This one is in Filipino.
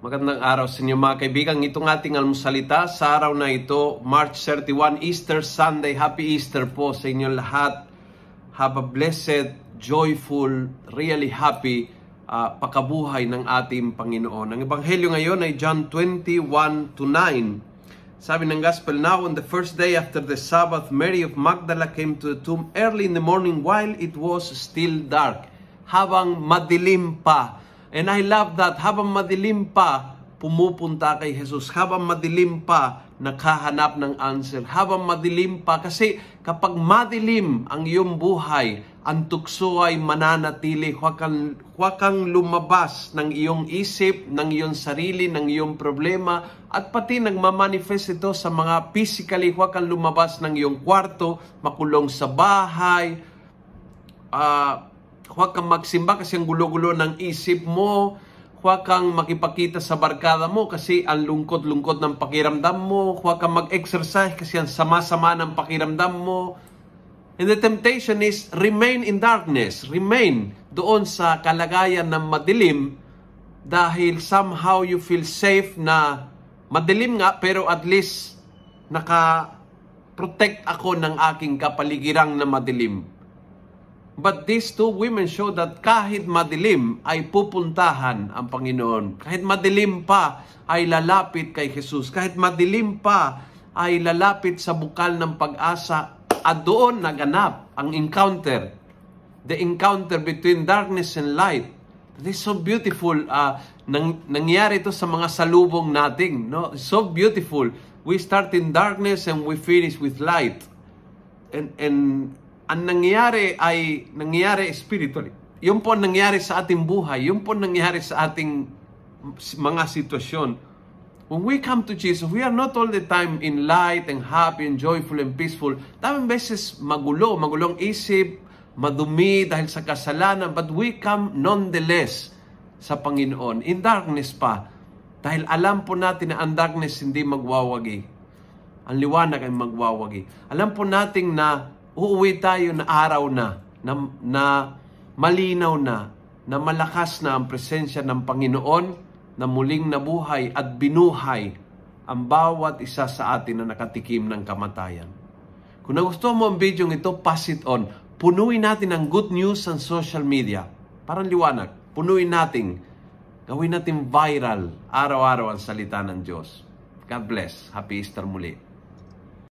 Magandang araw sa inyo mga kaibigan. Itong ating almusalita sa araw na ito, March 31, Easter Sunday. Happy Easter po sa inyo lahat. Have a blessed, joyful, really happy pakabuhay ng ating Panginoon. Ang Ebanghelyo ngayon ay John 21:9. Sabi ng Gospel, "Now on the first day after the Sabbath, Mary of Magdala came to the tomb early in the morning while it was still dark." Habang madilim pa. And I love that, habang madilim pa, pumupunta kay Jesus. Habang madilim pa, nakahanap ng answer. Habang madilim pa, kasi kapag madilim ang iyong buhay, ang tukso ay mananatili. Huwag kang lumabas ng iyong isip, ng iyong sarili, ng iyong problema, at pati nagmamanifest ito sa mga physically. Huwag kang lumabas ng iyong kwarto, makulong sa bahay, huwag kang magsimba kasi ang gulo-gulo ng isip mo. Huwag kang makipakita sa barkada mo kasi ang lungkot-lungkot ng pakiramdam mo. Huwag kang mag-exercise kasi ang sama-sama ng pakiramdam mo. And the temptation is remain in darkness. Remain doon sa kalagayan ng madilim dahil somehow you feel safe na madilim nga pero at least naka-protect ako ng aking kapaligirang na madilim. But these two women show that kahit madilim ay pupuntahan ang Panginoon. Kahit madilim pa ay lalapit kay Jesus. Kahit madilim pa ay lalapit sa bukal ng pag-asa. At doon naganap ang encounter. The encounter between darkness and light. It is so beautiful. Nangyari ito sa mga salubong natin. No? It's so beautiful. We start in darkness and we finish with light. And ang nangyayari ay nangyayari spiritually. Yung po nangyayari sa ating buhay, yung po nangyayari sa ating mga sitwasyon. When we come to Jesus, we are not all the time in light and happy and joyful and peaceful. Daming beses magulong isip, madumi dahil sa kasalanan, but we come nonetheless sa Panginoon. In darkness pa, dahil alam po natin na ang darkness hindi magwawagi. Ang liwanag ay magwawagi. Alam po natin na uuwi tayo na araw na malinaw na malakas na ang presensya ng Panginoon na muling nabuhay at binuhay ang bawat isa sa atin na nakatikim ng kamatayan. Kung nagustuhan mo ang video ito, pass it on. Punuin natin ang good news sa social media. Parang liwanag. Punuin natin. Gawin natin viral araw-araw ang salita ng Diyos. God bless. Happy Easter muli.